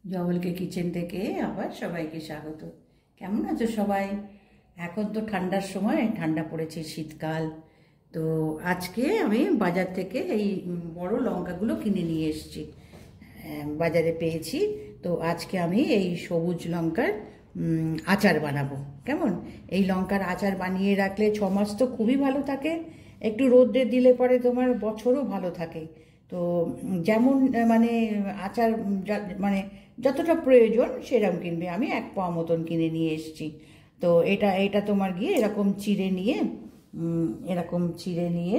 জবলকে kitchen থেকে আবার সবাইকে স্বাগত। কেমন আছো সবাই? এখন তো ঠান্ডার সময়, ঠান্ডা পড়েছে, শীতকাল। তো আজকে আমি বাজার থেকে এই বড় লঙ্কাগুলো কিনে নিয়ে এসেছি, বাজারে পেয়েছি। তো আজকে আমি এই সবুজ লঙ্কার আচার বানাবো। কেমন? এই লঙ্কার আচার বানিয়ে রাখলে 6 মাস তো খুবই ভালো থাকে। একটু রোদ্রে দিলে পরে তোমার বছরও ভালো থাকে। তো যেমন মানে আচার মানে যতটা প্রয়োজন সেরকম কিনবে। আমি 1 পাওয়া মতন কিনে নিয়ে এসেছি। তো এটা তোমার গিয়ে এরকম চিড়ে নিয়ে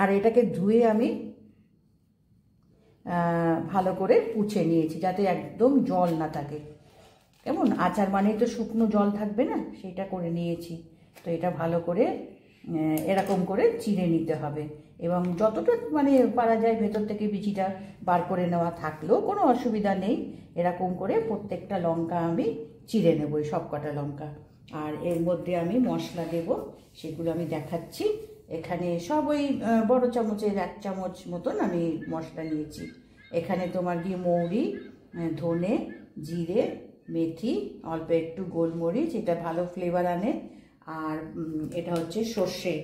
আর এটাকে ধুয়ে আমি ভালো করে পুছে নিয়েছি, যাতে একদম জল না থাকে। কেমন? আচার মানেই তো শুকনো জল থাকবে না, সেটা করে নিয়েছি। তো এটা ভালো করে এরকম করে চিড়ে নিতে হবে, এবং যতটা মানে পারা যায় ভেতর থেকে বিচিটা বার করে নেওয়া থাকলেও কোনো অসুবিধা নেই। এরকম করে প্রত্যেকটা লঙ্কা আমি চিড়ে নেব, সব কটা লঙ্কা। আর এর মধ্যে আমি মশলা দেব, সেগুলো আমি দেখাচ্ছি। এখানে সব ওই বড় চামচের 1 চামচ মতন আমি মশলা নিয়েছি। এখানে তোমার গিয়ে মৌরি, ধনে, জিরে, মেথি, অল্প একটু গোলমরিচ, এটা ভালো ফ্লেভার আনে। আর এটা হচ্ছে সর্ষে,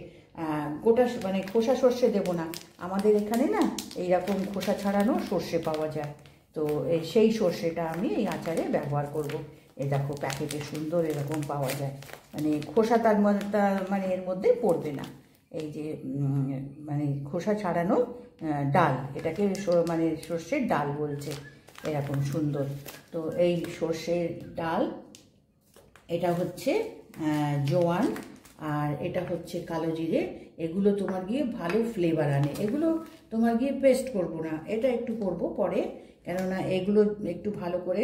গোটা মানে খোসা সর্ষে দেবো না, আমাদের এখানে না এইরকম খোসা ছাড়ানো সর্ষে পাওয়া যায়। তো সেই সর্ষেটা আমি এই আচারে ব্যবহার করব। এই দেখো প্যাকেটে সুন্দর এরকম পাওয়া যায়, মানে খোসা তার মানে এর মধ্যে পড়বে না। এই যে মানে খোসা ছাড়ানো ডাল, এটাকে মানে সর্ষের ডাল বলছে, এরকম সুন্দর। তো এই সর্ষের ডাল, এটা হচ্ছে জোয়ান, আর এটা হচ্ছে কালো জিরে। এগুলো তোমার গিয়ে ভালো ফ্লেভার আনে। এগুলো তোমার গিয়ে পেস্ট করব না, এটা একটু করব পরে, কেননা এগুলো একটু ভালো করে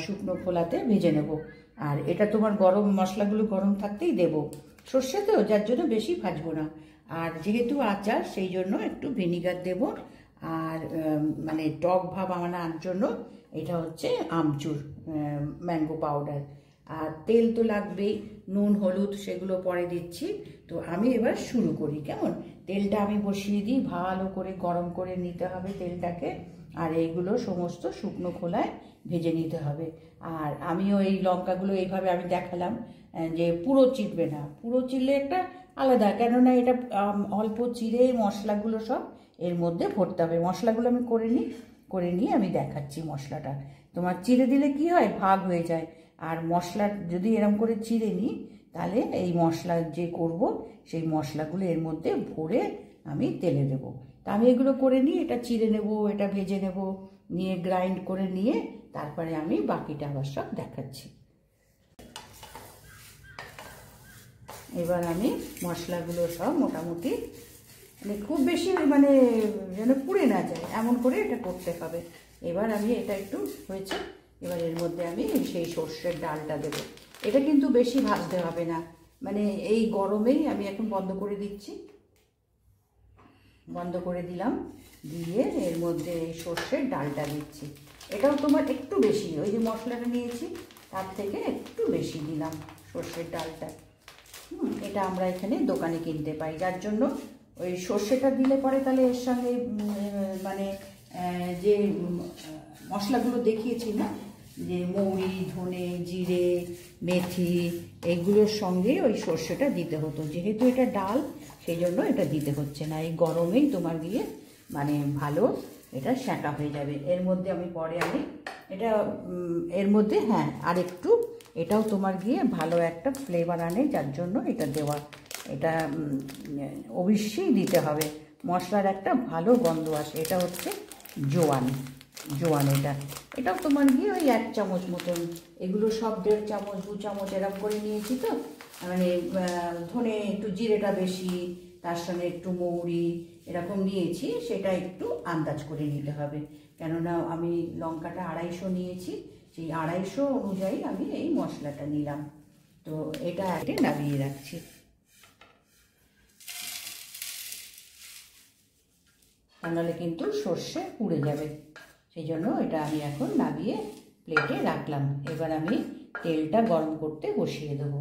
শুকনো খোলাতে ভেজে নেব। আর এটা তোমার গরম, মশলাগুলো গরম থাকতেই দেব। সর্ষে তো, যার জন্য বেশি ভাজবো না। আর যেহেতু আচার, সেই জন্য একটু ভিনিগার দেব। আর মানে টক ভাব আনার জন্য এটা হচ্ছে আমচুর, ম্যাঙ্গো পাউডার। আর তেল তো লাগবেই, নুন হলুদ সেগুলো পরে দিচ্ছি। তো আমি এবার শুরু করি। কেমন? তেলটা আমি বসিয়ে দিই, ভালো করে গরম করে নিতে হবে তেলটাকে। আর এইগুলো সমস্ত শুকনো খোলায় ভেজে নিতে হবে। আর আমিও এই লঙ্কাগুলো এইভাবে আমি দেখালাম, যে পুরো চিড়বে না, পুরো চিড়লে একটা আলাদা, কেননা এটা অল্প চিড়ে মশলাগুলো সব এর মধ্যে ভরতে হবে। মশলাগুলো আমি করে নিয়ে আমি দেখাচ্ছি মশলাটা। তোমার চিড়ে দিলে কি হয়, ভাগ হয়ে যায়। আর মশলা যদি এরম করে চিড়ে নিই, তাহলে এই মশলা যে করব, সেই মশলাগুলো এর মধ্যে ভরে আমি তেলে দেব। তা আমি এগুলো করে নিই, এটা চিড়ে নেব, এটা ভেজে নেব, নিয়ে গ্রাইন্ড করে নিয়ে তারপরে আমি বাকিটা আবার সব দেখাচ্ছি। এবার আমি মশলাগুলো সব মোটামুটি, মানে খুব বেশি মানে যেন পুড়ে না যায়, এমন করে এটা করতে হবে। এবার আমি এটা একটু হয়েছে, এবার এর মধ্যে আমি সেই সর্ষের ডালটা দেবো। এটা কিন্তু বেশি ভাজতে হবে না, মানে এই গরমেই আমি এখন বন্ধ করে দিচ্ছি। বন্ধ করে দিলাম, দিয়ে এর মধ্যে এই সর্ষের ডালটা দিচ্ছি। এটাও তোমার একটু বেশি, ওই যে মশলাটা নিয়েছি তার থেকে একটু বেশি দিলাম সর্ষের ডালটা। এটা আমরা এখানে দোকানে কিনতে পাই, যার জন্য ওই সর্ষেটা দিলে পরে তাহলে এর সঙ্গে মানে যে মশলাগুলো দেখিয়েছি না, যে মৌরি, ধনে, জিরে, মেথি, এইগুলোর সঙ্গে ওই সর্ষেটা দিতে হতো। যেহেতু এটা ডাল, সেই জন্য এটা দিতে হচ্ছে না। এই গরমেই তোমার গিয়ে মানে ভালো এটা সেঁকা হয়ে যাবে। এর মধ্যে আমি পরে এটা এর মধ্যে আর একটু, এটাও তোমার গিয়ে ভালো একটা ফ্লেভার আনে, যার জন্য এটা দেওয়া। এটা অবশ্যই দিতে হবে, মশলার একটা ভালো গন্ধ আসে। এটা হচ্ছে জোয়ান, এটাও তোমার গিয়ে ওই 1 চামচ মতন। এগুলো সব 1.5 চামচ 2 চামচ এরকম করে নিয়েছি। তো মানে ধনে একটু, জিরেটা বেশি, তার সঙ্গে একটু মৌরি এরকম নিয়েছি, সেটা একটু আন্দাজ করে নিতে হবে। কেননা আমি লঙ্কাটা 250 নিয়েছি, সেই 250 অনুযায়ী আমি এই মশলাটা নিলাম। তো এটা আগে নামিয়ে রাখছি। নাহলে কিন্তু সর্ষে পুড়ে যাবে, সেই জন্য এটা আমি এখন নামিয়ে প্লেটে রাখলাম। এবার আমি তেলটা গরম করতে বসিয়ে দেবো।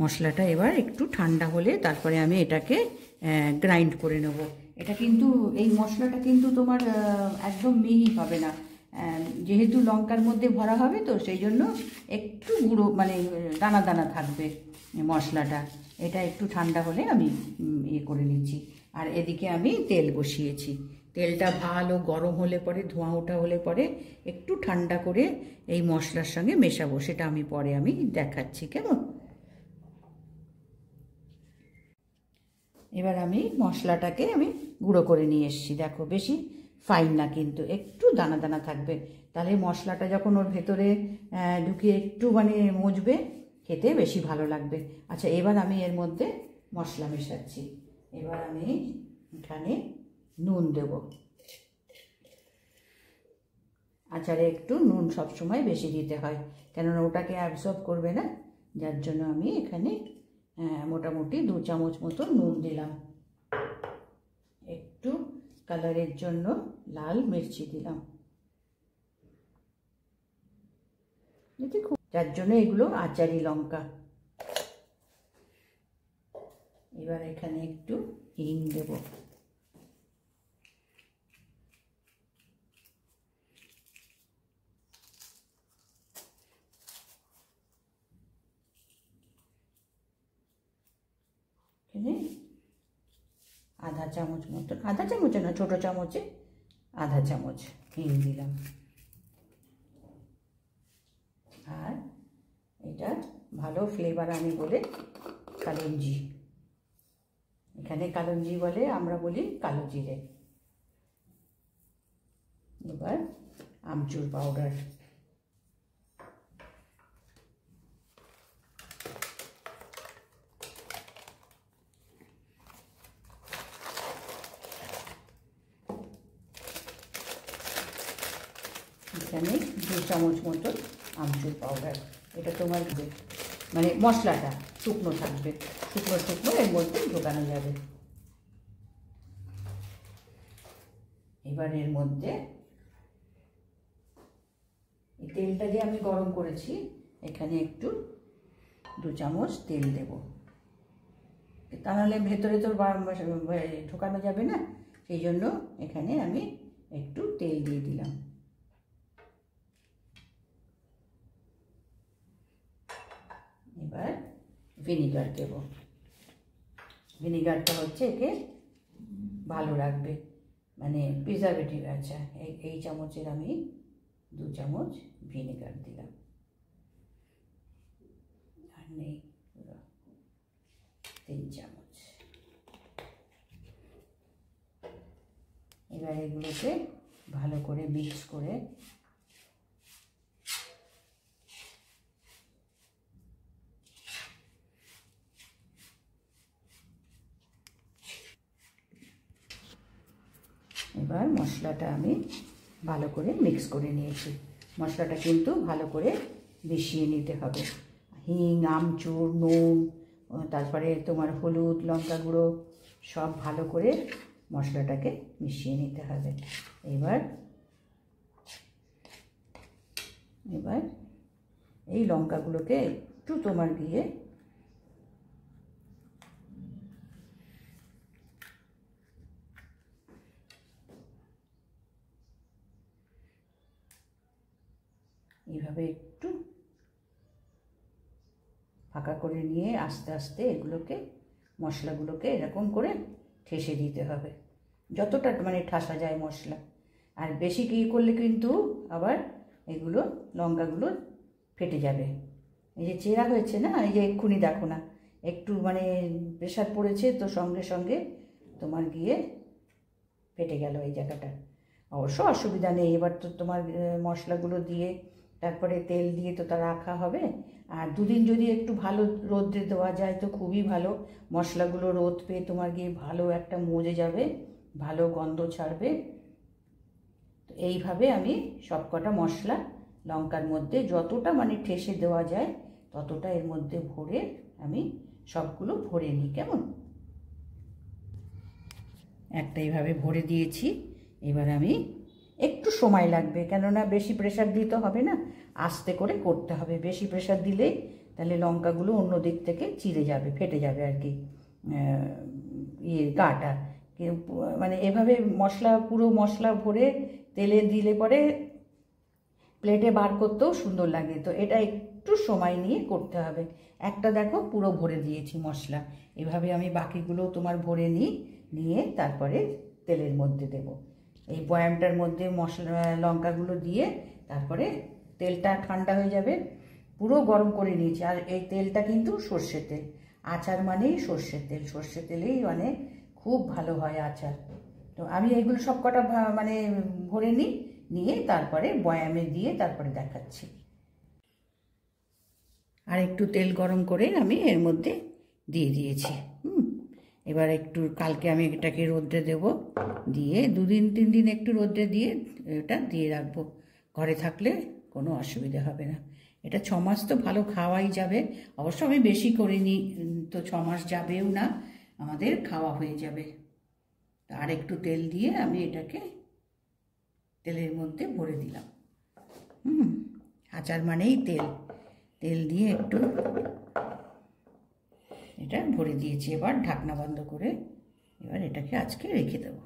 মশলাটা এবার একটু ঠান্ডা হলে তারপরে আমি এটাকে গ্রাইন্ড করে নেব। এটা কিন্তু এই মশলাটা কিন্তু তোমার একদম মিহি হবে না, যেহেতু লঙ্কার মধ্যে ভরা হবে তো সেই জন্য একটু গুঁড়ো মানে দানা দানা থাকবে মশলাটা। এটা একটু ঠান্ডা হলে আমি ইয়ে করে নিচ্ছি। আর এদিকে আমি তেল বসিয়েছি, তেলটা ভালো গরম হলে পরে, ধোঁয়া ওঠা হলে পরে একটু ঠান্ডা করে এই মশলার সঙ্গে মেশাবো, সেটা আমি পরে দেখাচ্ছি। কেমন? এবার আমি মশলাটাকে গুঁড়ো করে নিয়ে এসেছি। দেখো বেশি ফাইন না, কিন্তু একটু দানা দানা থাকবে, তাহলে মশলাটা যখন ওর ভেতরে ঢুকিয়ে একটু মানে মজবে, খেতে বেশি ভালো লাগবে। আচ্ছা, এবার আমি এর মধ্যে মশলা মেশাচ্ছি। এবার আমি এখানে নুন দেব। আচারে একটু নুন সবসময় বেশি দিতে হয়, কেননা ওটাকে অ্যাবজর্ব করবে না, যার জন্য আমি এখানে মোটামুটি 2 চামচ মতো নুন দিলাম। একটু কালারের জন্য লাল মির্চি দিলাম, যার জন্য এগুলো আচারি লঙ্কা। এবার এখানে একটু হিং দেব। আধা চামচ মতন, আধা চামচে না, ছোটো চামচে আধা চামচ হিং দিলাম। আর এটা ভালো ফ্লেভার আনি বলে কালঞ্জি, এখানে কালঞ্জি বলে, আমরা বলি কালো জিরে। এবার আমচুর পাউডার, এখানে 2 চামচ মতো আমচুর পাউডার। এটা তোমার মানে মশলাটা শুকনো থাকবে, শুকনো শুকনো এর মধ্যে ঢোকানো যাবে। এবার এর মধ্যে এই তেলটা যে আমি গরম করেছি, এখানে একটু 2 চামচ তেল দেব, তা নাহলে ভেতরে তো ঢোকানো যাবে না, সেই জন্য এখানে আমি একটু তেল দিয়ে দিলাম। এবার ভিনিগার দেব। ভিনিগারটা হচ্ছে একে ভালো রাখবে, মানে প্রিজারভেটিভ আছে। এই চামচের আমি 2 চামচ ভিনিগার দিলাম, আর নেই 3 চামচ। এবার এগুলোকে ভালো করে মিক্স করে এবার মশলাটা আমি ভালো করে মিক্স করে নিয়েছি। মশলাটা কিন্তু ভালো করে মিশিয়ে নিতে হবে। হিং, আমচুর, নুন, তারপরে তোমার হলুদ, লঙ্কা গুঁড়ো সব ভালো করে মশলাটাকে মিশিয়ে নিতে হবে। এবার এই লঙ্কাগুলোকে একটু তোমার দিয়ে এইভাবে একটু ফাঁকা করে নিয়ে আস্তে আস্তে এগুলোকে, মশলাগুলোকে এরকম করে ঠেসে দিতে হবে, যতটা মানে ঠাসা যায় মশলা। আর বেশি কি করলে কিন্তু আবার এগুলো লঙ্কাগুলো ফেটে যাবে। এই যে চেরা হয়েছে না, এই যে এক্ষুনি দেখো না, একটু মানে প্রেশার পড়েছে তো সঙ্গে সঙ্গে তোমার গিয়ে ফেটে গেল এই জায়গাটা। অবশ্য অসুবিধা নেই, এবার তো তোমার মশলাগুলো দিয়ে তারপরে তেল দিয়ে তো তা রাখা হবে। আর 2 দিন যদি একটু ভালো রোদ্রে দেওয়া যায় তো খুবই ভালো, মশলাগুলো রোদ পেয়ে তোমার গিয়ে ভালো একটা মজে যাবে, ভালো গন্ধ ছাড়বে। তো এইভাবে আমি সবকটা মশলা লঙ্কার মধ্যে যতটা মানে ঠেসে দেওয়া যায় ততটা এর মধ্যে ভরে আমি সবগুলো ভরে নিই। কেমন? একটা এইভাবে ভরে দিয়েছি। এবার আমি একটু সময় লাগবে, কেননা বেশি প্রেশার দিতে হবে না, আস্তে করে করতে হবে। বেশি প্রেশার দিলেই তাহলে লঙ্কাগুলো অন্য দিক থেকে চিড়ে যাবে, ফেটে যাবে আর কি গাটা। মানে এভাবে মশলা, পুরো মশলা ভরে তেলে দিলে পরে প্লেটে বার করতেও সুন্দর লাগে। তো এটা একটু সময় নিয়ে করতে হবে। একটা দেখো পুরো ভরে দিয়েছি মশলা, এভাবে আমি বাকিগুলো তোমার ভরে নিয়ে তারপরে তেলের মধ্যে দেব। এই বয়ামটার মধ্যে মশলা লঙ্কাগুলো দিয়ে তারপরে তেলটা ঠান্ডা হয়ে যাবে, পুরো গরম করে নিয়েছি। আর এই তেলটা কিন্তু সর্ষের তেল, আচার মানেই সর্ষের তেল, সর্ষের তেলেই মানে খুব ভালো হয় আচার। তো আমি এইগুলো সব কটা মানে ভরে নিয়ে তারপরে বয়ামে দিয়ে তারপরে দেখাচ্ছি। আর একটু তেল গরম করে আমি এর মধ্যে দিয়ে দিয়েছি। এবার একটু কালকে আমি এটাকে রোদ্রে দেব, দিয়ে 2-3 দিন একটু রোদ্রে দিয়ে এটা দিয়ে রাখবো। ঘরে থাকলে কোনো অসুবিধা হবে না। এটা 6 মাস তো ভালো খাওয়াই যাবে। অবশ্য আমি বেশি করিনি, তো 6 মাস যাবেও না, আমাদের খাওয়া হয়ে যাবে। আর একটু তেল দিয়ে আমি এটাকে তেলের মধ্যে ভরে দিলাম। আচার মানেই তেল দিয়ে একটু এটা ভরে দিয়েছি। এবার ঢাকনা বন্ধ করে এবার এটাকে আজকে রেখে দেবো।